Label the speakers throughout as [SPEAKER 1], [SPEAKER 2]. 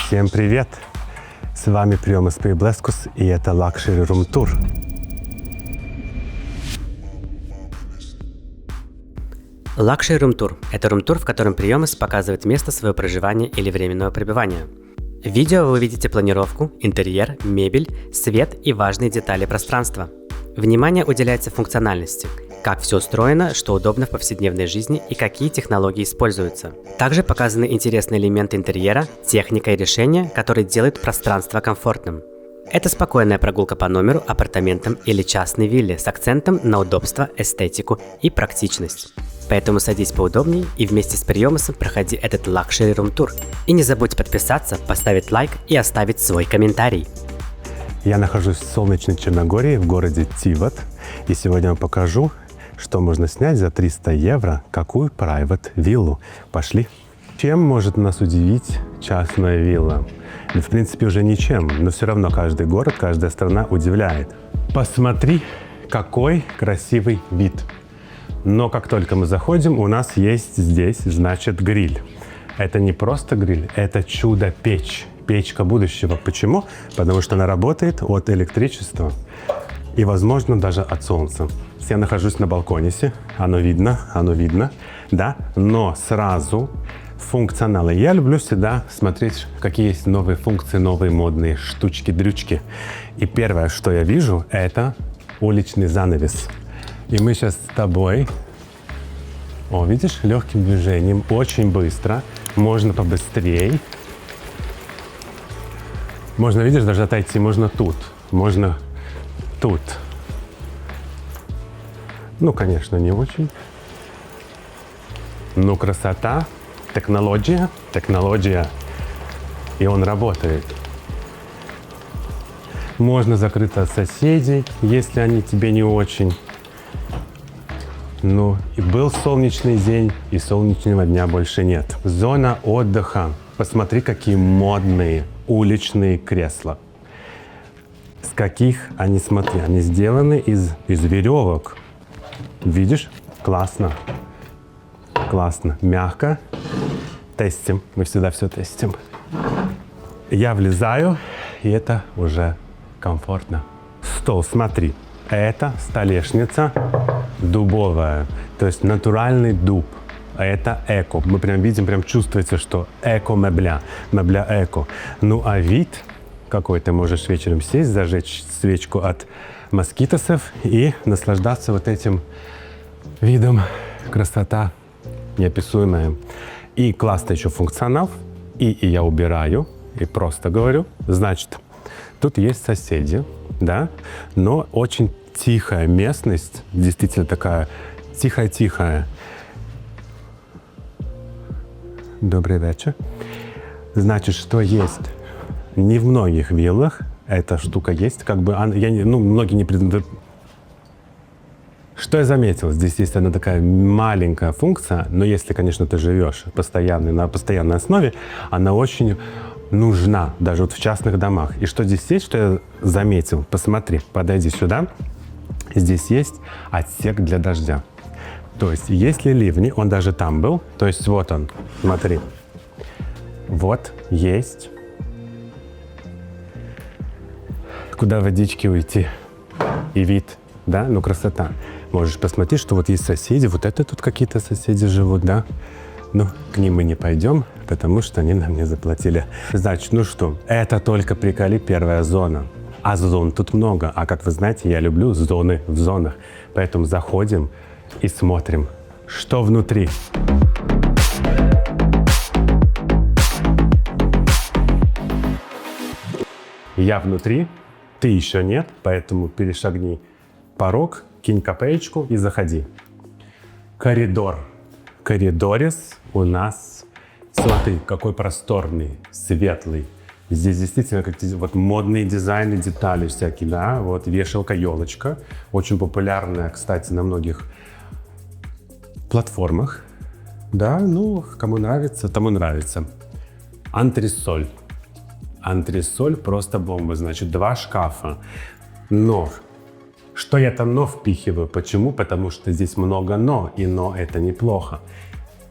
[SPEAKER 1] Всем привет! С вами Прием из Блескус, и это Luxury Room Tour.
[SPEAKER 2] Luxury Room Tour – это рум-тур, в котором Приемыс показывает место своего проживания или временного пребывания. В видео вы увидите планировку, интерьер, мебель, свет и важные детали пространства. Внимание уделяется функциональности, как все устроено, что удобно в повседневной жизни и какие технологии используются. Также показаны интересные элементы интерьера, техника и решения, которые делают пространство комфортным. Это спокойная прогулка по номеру, апартаментам или частной вилле с акцентом на удобство, эстетику и практичность. Поэтому садись поудобнее и вместе с Приемысом проходи этот Luxury Room Tour. И не забудь подписаться, поставить лайк и оставить свой комментарий.
[SPEAKER 1] Я нахожусь в солнечной Черногории, в городе Тивот, и сегодня я вам покажу, что можно снять за 300 евро, какую private виллу. Пошли. Чем может нас удивить частная вилла? В принципе, уже ничем, но все равно каждый город, каждая страна удивляет. Посмотри, какой красивый вид. Но как только мы заходим, у нас есть здесь, значит, гриль. Это не просто гриль, это чудо-печь. Печка будущего. Почему? Потому что она работает от электричества и, возможно, даже от солнца. Я нахожусь на балконе, оно видно, да, но сразу функционалы. Я люблю всегда смотреть, какие есть новые функции, новые модные штучки-дрючки. И первое, что я вижу, это уличный занавес. И мы сейчас с тобой, видишь, легким движением, очень быстро, можно побыстрее. Можно, видишь, даже отойти, можно тут, можно тут. Ну, конечно, не очень. Но красота, технология, и он работает. Можно закрыться от соседей, если они тебе не очень. Ну, и был солнечный день, и солнечного дня больше нет. Зона отдыха. Посмотри, какие модные уличные кресла. С каких они, смотри, они сделаны из веревок. Видишь? Классно. Классно. Мягко. Тестим. Мы всегда все тестим. Я влезаю, и это уже комфортно. Стол, смотри. Это столешница дубовая. То есть натуральный дуб. Это эко. Мы прям видим, прям чувствуется, что эко-мебля. Мебля эко. Ну а вид какой, ты можешь вечером сесть, зажечь свечку от москитосов и наслаждаться вот этим видом. Красота неописуемая. И классный еще функционал. И я убираю, и просто говорю. Значит, тут есть соседи, да, но очень тихая местность, действительно такая тихая-тихая. Добрый вечер. Значит, что есть? Не в многих виллах эта штука есть, как бы, многие не Что я заметил? Здесь есть одна такая маленькая функция, но если, конечно, ты живешь на постоянной основе, она очень нужна, даже вот в частных домах. И что здесь есть, что я заметил? Посмотри, подойди сюда. Здесь есть отсек для дождя. То есть, если ливни, он даже там был, то есть вот он, смотри. Вот есть куда водички уйти. И вид, да, ну красота. Можешь посмотреть, что вот есть соседи, вот это тут какие-то соседи живут, да. Ну, к ним мы не пойдем, потому что они нам не заплатили. Значит, ну что, это только приколи первая зона. А зон тут много. А как вы знаете, я люблю зоны в зонах. Поэтому заходим и смотрим, что внутри. Я внутри, ты еще нет, поэтому перешагни порог, кинь копеечку и заходи. Коридор. Коридорис у нас, смотри, какой просторный, светлый. Здесь действительно как вот модные дизайны, детали всякие, да, вот вешалка, елочка, очень популярная, кстати, на многих платформах, да, ну, кому нравится, тому нравится. Антресоль. Антресоль просто бомба, значит, 2 шкафа. Но, что я там но впихиваю? Почему? Потому что здесь много но, и но это неплохо.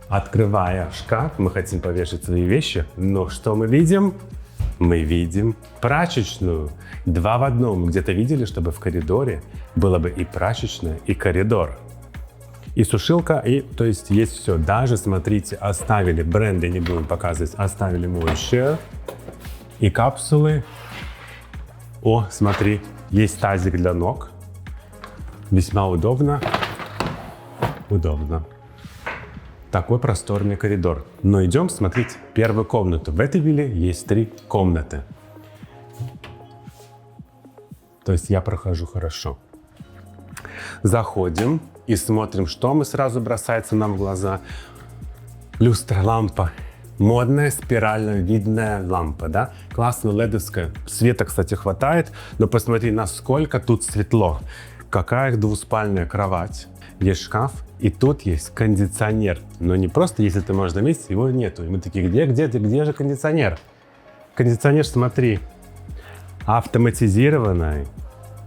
[SPEAKER 1] Открывая шкаф, мы хотим повешать свои вещи, но что мы видим? мы видим прачечную. 2 в 1. Где-то видели, чтобы в коридоре было бы и прачечная, и коридор. И сушилка, и то есть все. Даже, смотрите, оставили, бренды не будем показывать, оставили моющее. И капсулы. О, смотри, есть тазик для ног. Весьма удобно. Удобно. Такой просторный коридор. Но идем смотреть первую комнату. В этой вилле есть 3 комнаты. То есть я прохожу хорошо. Заходим и смотрим, что мы сразу бросается нам в глаза. Люстра, лампа. Модная спирально-видная лампа, да? Классная ледовская. Света, кстати, хватает, но посмотри, насколько тут светло. Какая двуспальная кровать. Есть шкаф, и тут есть кондиционер. Но не просто, если ты можешь заметить, его нету. И мы такие, где же кондиционер? Кондиционер, смотри, автоматизированный.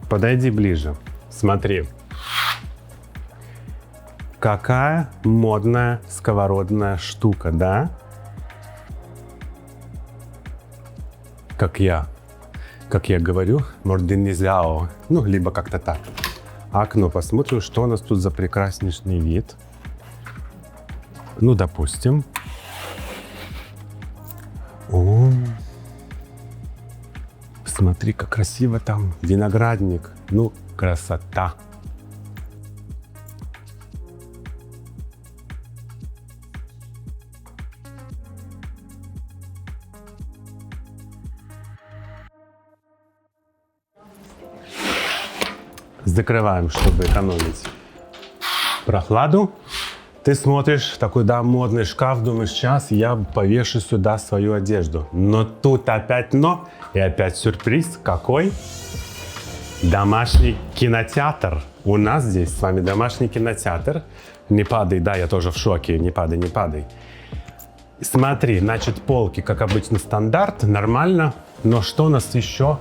[SPEAKER 1] Подойди ближе, смотри. Какая модная сковородная штука, да? Как я говорю, модернизао, ну, либо как-то так. Окно, посмотрим, что у нас тут за прекраснейший вид. Ну, допустим. О, смотри, как красиво там, виноградник. Ну, красота. Закрываем, чтобы экономить прохладу. Ты смотришь, такой, да, модный шкаф, думаешь, сейчас я повешу сюда свою одежду. Но тут опять но, и опять сюрприз. Какой? Домашний кинотеатр. У нас здесь с вами домашний кинотеатр. Не падай, да, я тоже в шоке. Не падай, не падай. Смотри, значит, полки, как обычно, стандарт, нормально. Но что нас еще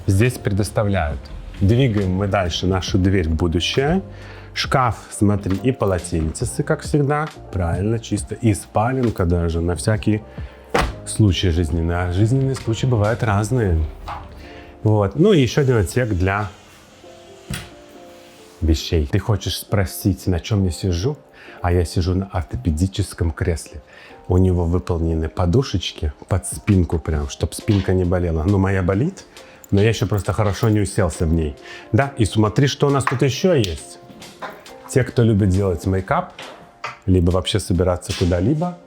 [SPEAKER 1] здесь предоставляют? Двигаем мы дальше нашу дверь в будущее. Шкаф, смотри, и полотенце, как всегда. Правильно, чисто. И спаленка даже на всякие случаи жизненные. А жизненные случаи бывают разные. Вот. Ну и еще один отсек для вещей. Ты хочешь спросить, на чем я сижу? А я сижу на ортопедическом кресле. У него выполнены подушечки под спинку прям, чтобы спинка не болела. Ну, моя болит, но я еще просто хорошо не уселся в ней. Да, и смотри, что у нас тут еще есть. Те, кто любит делать мейкап, либо вообще собираться куда-либо.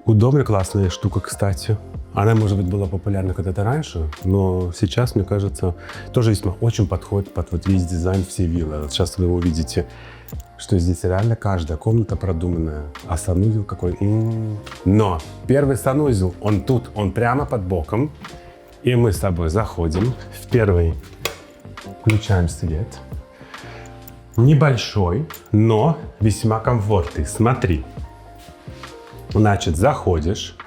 [SPEAKER 1] Удобная, классная штука, кстати. Она, может быть, была популярна когда-то раньше, но сейчас, мне кажется, тоже весьма очень подходит под вот весь дизайн всей виллы. Вот сейчас вы увидите, что здесь реально каждая комната продуманная. А санузел какой. Но первый санузел, он тут, он прямо под боком. И мы с тобой заходим в первый, включаем свет. Небольшой, но весьма комфортный. Смотри. Значит, заходишь,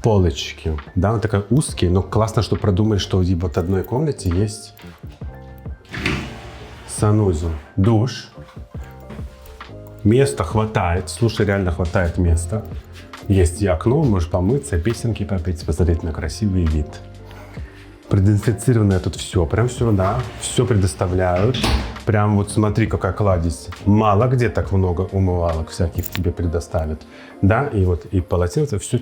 [SPEAKER 1] полочки, да, вот такая узкие, но классно, что продумали, что в вот одной комнате есть санузел, душ. Места хватает, слушай, реально хватает места. Есть и окно, можешь помыться, песенки попеть, посмотреть на красивый вид. Продезинфицированное тут все, прям все, да, все предоставляют. Прям вот смотри, какая кладезь. Мало где так много умывалок всяких тебе предоставят. Да, и вот и полотенце, все.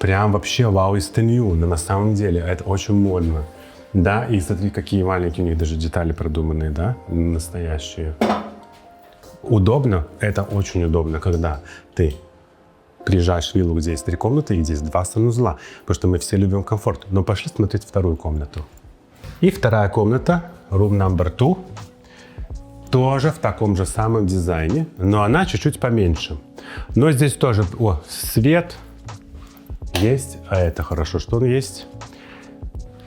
[SPEAKER 1] Прям вообще вау из new, но на самом деле это очень модно. Да, и смотри, какие маленькие у них даже детали продуманные, да, настоящие. Удобно, это очень удобно, когда ты приезжаешь в виллу, где есть 3 комнаты и здесь 2 санузла, потому что мы все любим комфорт. Но пошли смотреть вторую комнату. И вторая комната, room number 2, тоже в таком же самом дизайне, но она чуть-чуть поменьше. Но здесь тоже, свет есть, а это хорошо, что он есть.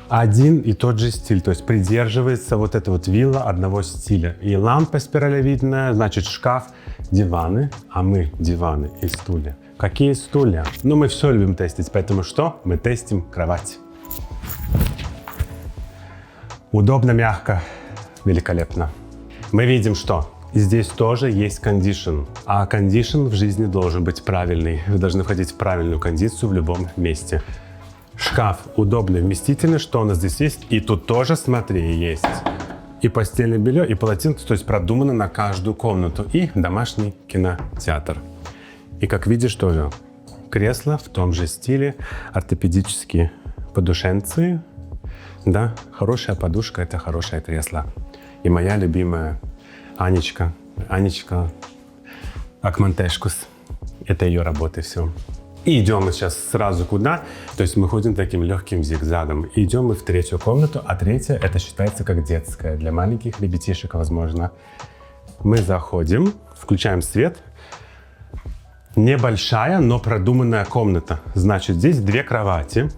[SPEAKER 1] Один и тот же стиль, то есть придерживается вот эта вот вилла одного стиля. И лампа спиралевидная, значит шкаф, диваны, а мы диваны и стулья. Какие стулья? Ну, мы все любим тестить, поэтому что? Мы тестим кровать. Удобно, мягко, великолепно. Мы видим, что здесь тоже есть кондишн. А кондишн в жизни должен быть правильный. Вы должны входить в правильную кондицию в любом месте. Шкаф удобный, вместительный. Что у нас здесь есть? И тут тоже, смотри, есть и постельное белье, и полотенце. То есть продумано на каждую комнату. И домашний кинотеатр. И как видишь тоже кресло в том же стиле. Ортопедические подушенцы. Да, хорошая подушка – это хорошее кресло. И моя любимая Анечка Акмантешкус. Это ее работа все. И идем мы сейчас сразу куда? То есть мы ходим таким легким зигзагом. И идем мы в третью комнату, а третья это считается как детская. Для маленьких ребятишек, возможно. Мы заходим, включаем свет. Небольшая, но продуманная комната. Значит, здесь 2 кровати,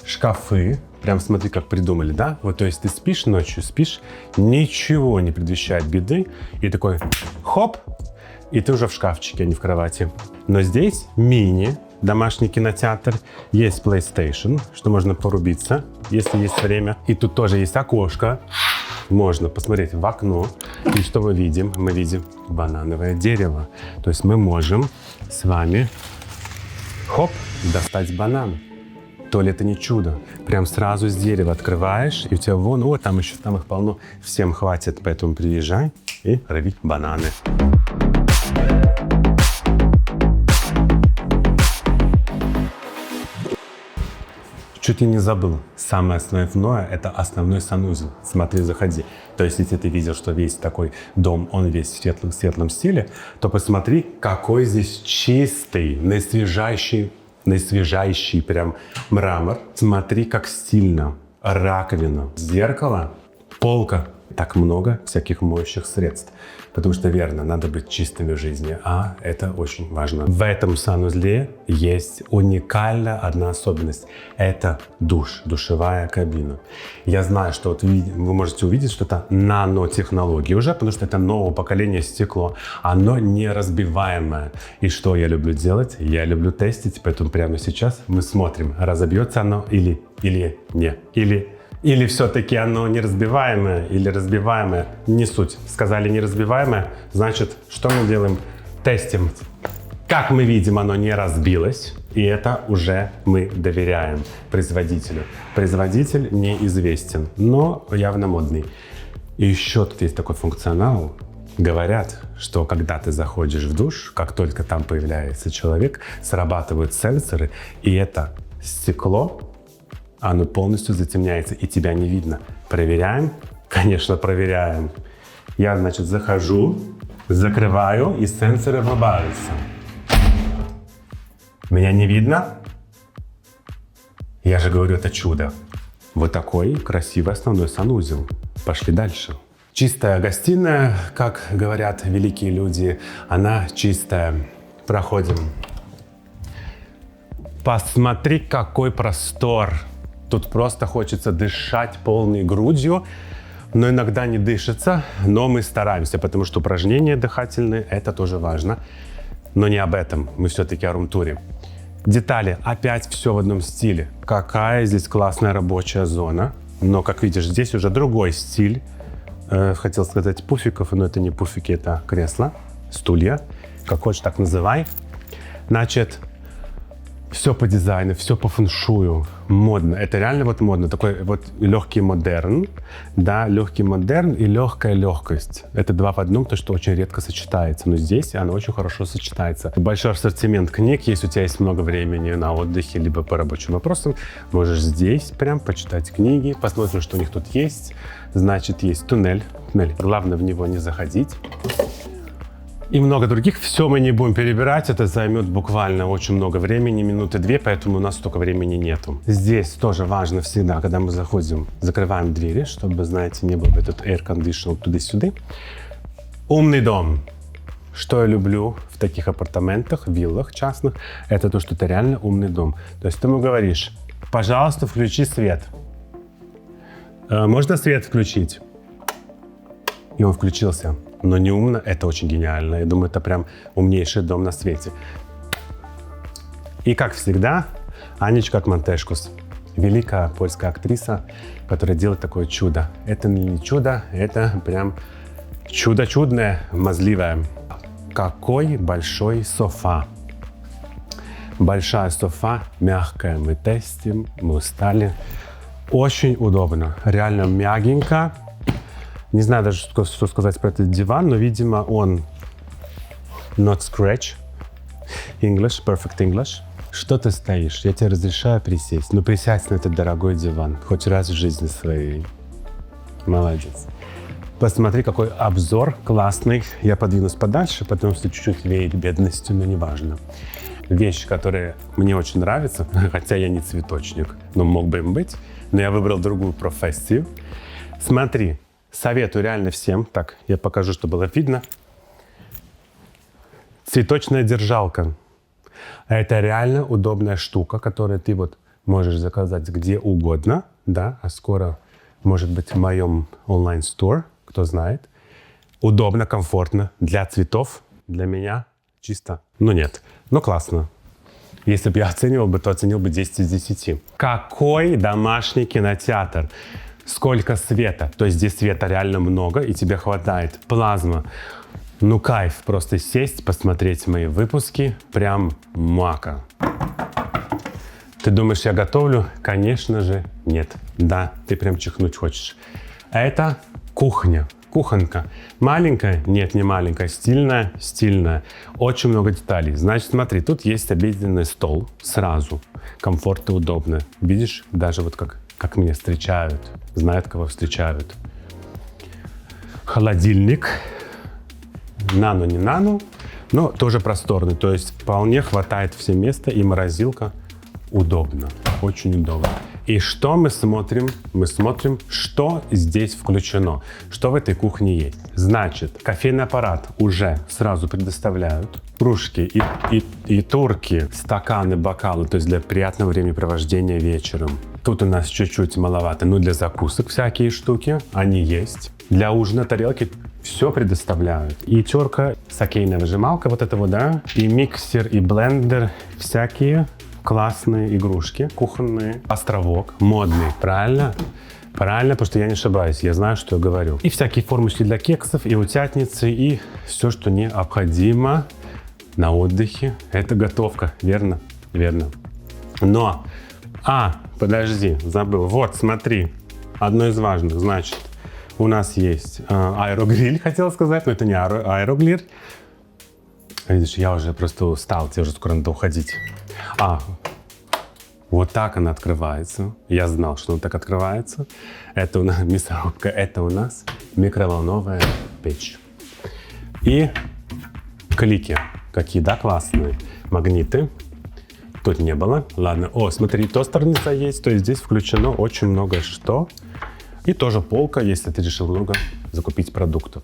[SPEAKER 1] шкафы. Прям смотри, как придумали, да? Вот, то есть ты спишь ночью, спишь, ничего не предвещает беды. И такой хоп, и ты уже в шкафчике, а не в кровати. Но здесь мини, домашний кинотеатр, есть PlayStation, что можно порубиться, если есть время. И тут тоже есть окошко, можно посмотреть в окно. И что мы видим? Мы видим банановое дерево. То есть мы можем с вами, хоп, достать банан. То ли это не чудо. Прям сразу с дерева открываешь, и у тебя вон, о, там еще там их полно. Всем хватит, поэтому приезжай и рви бананы. Чуть ли не забыл. Самое основное – это основной санузел. Смотри, заходи. То есть, если ты видел, что весь такой дом, он весь в светлом стиле, то посмотри, какой здесь чистый, наисвежайший прям мрамор. Смотри, как стильно. Раковина, зеркало, полка. Так много всяких моющих средств. Потому что, верно, надо быть чистыми в жизни, а это очень важно. В этом санузле есть уникальная одна особенность. Это душ, душевая кабина. Я знаю, что вот вы можете увидеть, что это нанотехнологии уже, потому что это нового поколения стекло. Оно не разбиваемое. И что я люблю делать? Я люблю тестить, поэтому прямо сейчас мы смотрим, разобьется оно или не. Или все-таки оно неразбиваемое, или разбиваемое. Не суть. Сказали неразбиваемое, значит, что мы делаем? Тестим. Как мы видим, оно не разбилось. И это уже мы доверяем производителю. Производитель неизвестен, но явно модный. И еще тут есть такой функционал. Говорят, что когда ты заходишь в душ, как только там появляется человек, срабатывают сенсоры, и это стекло, оно полностью затемняется, и тебя не видно. Проверяем? Конечно, проверяем. Я, значит, захожу, закрываю, и сенсоры врубаются. Меня не видно? Я же говорю, это чудо. Вот такой красивый основной санузел. Пошли дальше. Чистая гостиная, как говорят великие люди, она чистая. Проходим. Посмотри, какой простор. Тут просто хочется дышать полной грудью, но иногда не дышится, но мы стараемся, потому что упражнения дыхательные – это тоже важно. Но не об этом, мы все-таки о рум-туре. Детали, опять все в одном стиле. Какая здесь классная рабочая зона. Но, как видишь, здесь уже другой стиль. Хотел сказать пуфиков, но это не пуфики, это кресла, стулья. Как хочешь, так называй. Значит, все по дизайну, все по фэншую. Модно. Это реально вот модно. Такой вот легкий модерн. Да, легкий модерн и легкая легкость. Это 2 в 1, то, что очень редко сочетается. Но здесь оно очень хорошо сочетается. Большой ассортимент книг. Если у тебя есть много времени на отдыхе, либо по рабочим вопросам, можешь здесь прям почитать книги. Посмотрим, что у них тут есть. Значит, есть туннель. Главное в него не заходить. И много других. Все мы не будем перебирать. Это займет буквально очень много времени, минуты 2, поэтому у нас столько времени нету. Здесь тоже важно всегда, когда мы заходим, закрываем двери, чтобы, знаете, не был этот air conditioner туда-сюда. Умный дом. Что я люблю в таких апартаментах, виллах частных, это то, что это реально умный дом. То есть ты ему говоришь, пожалуйста, включи свет. Можно свет включить? И он включился. Но не умно, это очень гениально. Я думаю, это прям умнейший дом на свете. И как всегда, Анечка Акмантешкус. Великая польская актриса, которая делает такое чудо. Это не чудо, это прям чудо чудное, мазливое. Какой большой софа. Большая софа, мягкая, мы тестим, мы устали. Очень удобно, реально мягенько. Не знаю даже, что сказать про этот диван, но, видимо, он not scratch. English, perfect English. Что ты стоишь? Я тебе разрешаю присесть. Ну, присядь на этот дорогой диван. Хоть раз в жизни своей. Молодец. Посмотри, какой обзор классный. Я подвинусь подальше, потому что чуть-чуть веет бедностью, но неважно. Вещь, которая мне очень нравится, хотя я не цветочник, но мог бы им быть, но я выбрал другую профессию. Смотри, советую реально всем. Так, я покажу, чтобы было видно. Цветочная держалка. Это реально удобная штука, которую ты вот можешь заказать где угодно, да, а скоро, может быть, в моем онлайн-стор, кто знает. Удобно, комфортно, для цветов, для меня чисто, ну нет, но классно. Если бы я оценивал бы, то оценил бы 10 из 10. Какой домашний кинотеатр? Сколько света, то есть здесь света реально много и тебе хватает. Плазма. Ну кайф, просто сесть, посмотреть мои выпуски, прям мака. Ты думаешь, я готовлю? Конечно же, нет. Да, ты прям чихнуть хочешь. Это кухня, кухонка. Маленькая? Нет, не маленькая. Стильная? Стильная. Очень много деталей. Значит, смотри, тут есть обеденный стол сразу. Комфортно, удобно. Видишь, даже вот как меня встречают. Знают, кого встречают. Холодильник. Нано, не нано, но тоже просторный. То есть вполне хватает все места, и морозилка удобно, очень удобно. И что мы смотрим? Мы смотрим, что здесь включено, что в этой кухне есть. Значит, кофейный аппарат уже сразу предоставляют. Кружки и турки, стаканы, бокалы, то есть для приятного времяпровождения вечером. Тут у нас чуть-чуть маловато, но для закусок всякие штуки, они есть. Для ужина тарелки все предоставляют. И терка, сокейная выжималка, вот этого, да, и миксер, и блендер, всякие классные игрушки, кухонные, островок, модный, правильно? Правильно, потому что я не ошибаюсь, я знаю, что я говорю. И всякие формочки для кексов, и утятницы, и все, что необходимо на отдыхе. Это готовка, верно? Верно. Но, подожди, забыл. Вот, смотри, одно из важных, значит, у нас есть аэрогриль, хотел сказать, но это не аэрогриль. Видишь, я уже просто устал, тебе уже скоро надо уходить. Вот так она открывается. Я знал, что она так открывается. Это у нас мясорубка, это у нас микроволновая печь. И клики. Какие, да, классные. Магниты. Тут не было. Ладно. О, смотри, тостерница есть. То есть здесь включено очень много что. И тоже полка, если ты решил много закупить продуктов.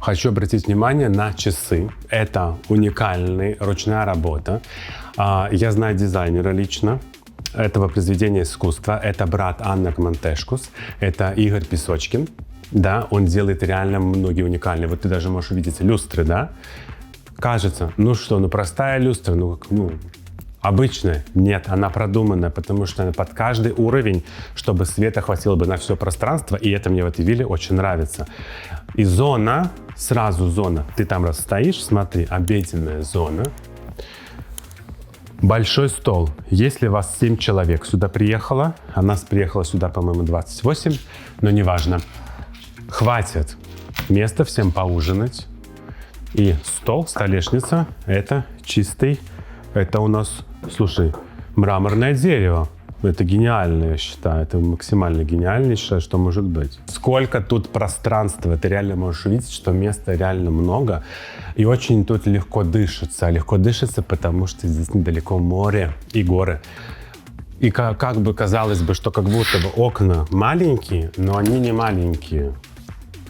[SPEAKER 1] Хочу обратить внимание на часы. Это уникальная ручная работа. Я знаю дизайнера лично этого произведения искусства. Это брат Анна Монтешкус. Это Игорь Песочкин. Да, он делает реально многие уникальные. Вот ты даже можешь увидеть люстры, да? Кажется, простая люстра, обычная. Нет, она продуманная, потому что она под каждый уровень, чтобы света хватило бы на все пространство. И это мне в этой вилле очень нравится. И зона, сразу зона. Ты там раз стоишь, смотри, обеденная зона. Большой стол. Если вас 7 человек сюда приехало, а нас приехало сюда, по-моему, 28, но неважно. Хватит места всем поужинать. И стол, столешница, это чистый, это у нас, слушай, мраморное дерево. Это гениально, я считаю. Это максимально гениальнейшее, что может быть. Сколько тут пространства. Ты реально можешь увидеть, что места реально много. И очень тут легко дышится. Легко дышится, потому что здесь недалеко море и горы. И как бы казалось бы, что как будто бы окна маленькие, но они не маленькие.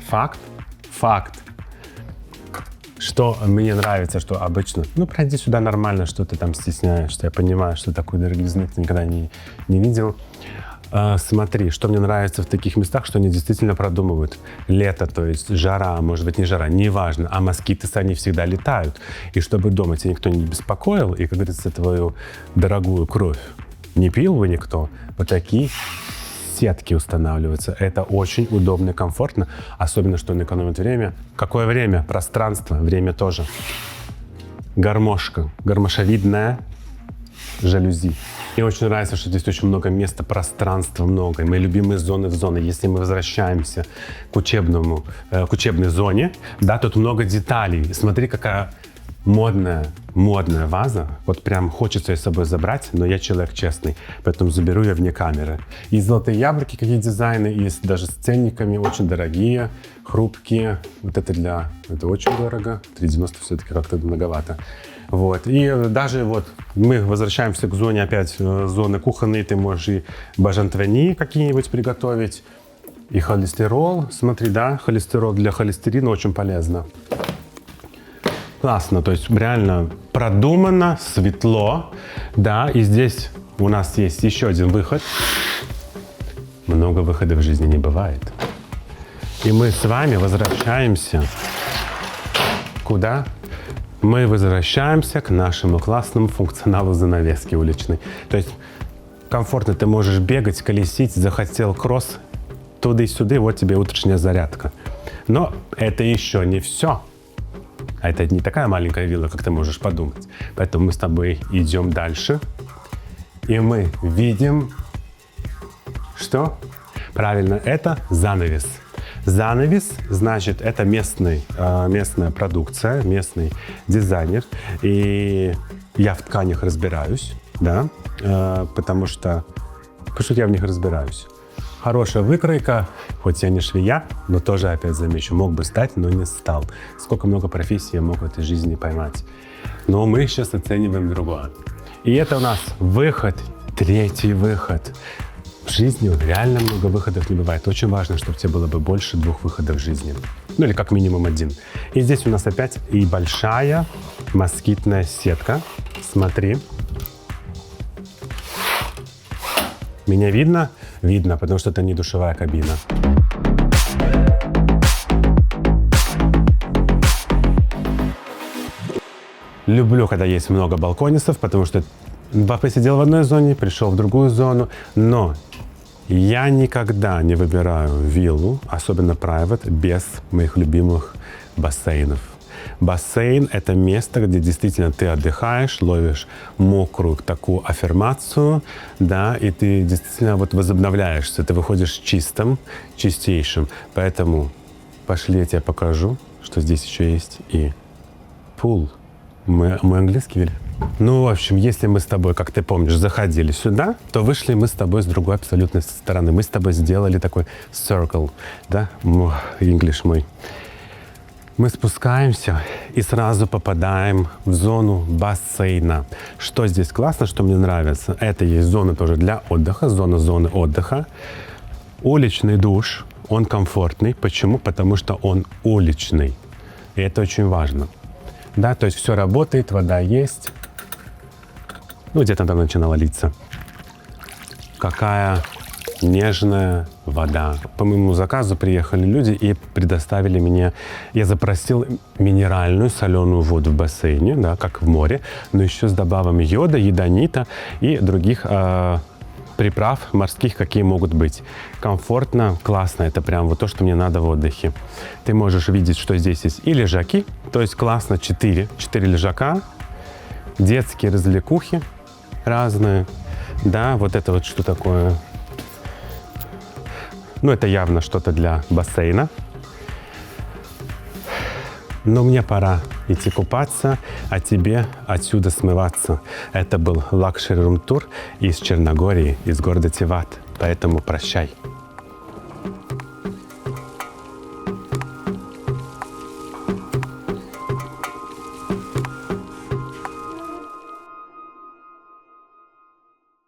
[SPEAKER 1] Факт. Что мне нравится, что обычно, пройди сюда нормально, что ты там стесняешься. Я понимаю, что такой дороговизны ты никогда не видел. Смотри, что мне нравится в таких местах, что они действительно продумывают. Лето, то есть жара, может быть не жара, неважно, а москиты они всегда летают. И чтобы дома тебя никто не беспокоил, и, как говорится, твою дорогую кровь не пил бы никто, вот такие сетки устанавливаются. Это очень удобно и комфортно, особенно, что он экономит время. Какое время? Пространство. Время тоже. Гармошка. Гармошевидная. жалюзи. Мне очень нравится, что здесь очень много места, пространства много. Мои любимые зоны в зоне. Если мы возвращаемся к учебной зоне, да, тут много деталей. Смотри, какая модная ваза. Вот прям хочется ее с собой забрать, но я человек честный, поэтому заберу ее вне камеры. И золотые яблоки, какие дизайны, есть даже с ценниками, очень дорогие, хрупкие. Вот это очень дорого. 3,90 все-таки как-то многовато. Вот. И даже вот мы возвращаемся к зоне, опять зоны кухонной, ты можешь и бажантвани какие-нибудь приготовить, и холестерол, смотри, да, холестерол для холестерина очень полезно. Классно, то есть реально продумано, светло, да, и здесь у нас есть еще один выход. Много выходов в жизни не бывает. И мы с вами возвращаемся куда? Мы возвращаемся к нашему классному функционалу занавески уличной. То есть комфортно ты можешь бегать, колесить, захотел кросс, туда-сюда, вот тебе утренняя зарядка. Но это еще не все. А это не такая маленькая вилла, как ты можешь подумать. Поэтому мы с тобой идем дальше. И мы видим, что? Правильно, это занавес. Занавес, значит, это местная продукция, местный дизайнер. И я в тканях разбираюсь, да, потому что я в них разбираюсь. Хорошая выкройка, хоть я не швея, но тоже, опять замечу, мог бы стать, но не стал. Сколько много профессий я мог в этой жизни поймать. Но мы сейчас оцениваем другое. И это у нас выход, третий выход. В жизни реально много выходов не бывает. Очень важно, чтобы у тебя было бы больше 2 выходов в жизни. Ну или как минимум 1. И здесь у нас опять и большая москитная сетка. Смотри. Меня видно? Видно, потому что это не душевая кабина. Люблю, когда есть много балконисов, потому что посидел в одной зоне, пришел в другую зону, но я никогда не выбираю виллу, особенно private, без моих любимых бассейнов. Бассейн – это место, где действительно ты отдыхаешь, ловишь мокрую такую аффирмацию, да, и ты действительно вот возобновляешься, ты выходишь чистым, чистейшим. Поэтому пошли, я тебе покажу, что здесь еще есть и пул. Мой английский вели? Ну, в общем, если мы с тобой, как ты помнишь, заходили сюда, то вышли мы с тобой с другой абсолютной стороны. Мы с тобой сделали такой circle, да, English мой. Мы спускаемся и сразу попадаем в зону бассейна. Что здесь классно, что мне нравится, это есть зона тоже для отдыха, зоны отдыха. Уличный душ, он комфортный. Почему? Потому что он уличный. И это очень важно. Да, то есть все работает, вода есть. Ну, где-то там начинала литься. Какая нежная вода. По моему заказу приехали люди и предоставили мне... Я запросил минеральную соленую воду в бассейне, да, как в море, но еще с добавом йода, ядонита и других приправ морских, какие могут быть. Комфортно, классно. Это прям вот то, что мне надо в отдыхе. Ты можешь видеть, что здесь есть и лежаки, то есть классно 4 лежака, детские развлекухи разные. Да, вот это вот что такое? Ну, это явно что-то для бассейна. Но мне пора идти купаться, а тебе отсюда смываться. Это был Luxury Room Tour из Черногории, из города Тиват. Поэтому прощай.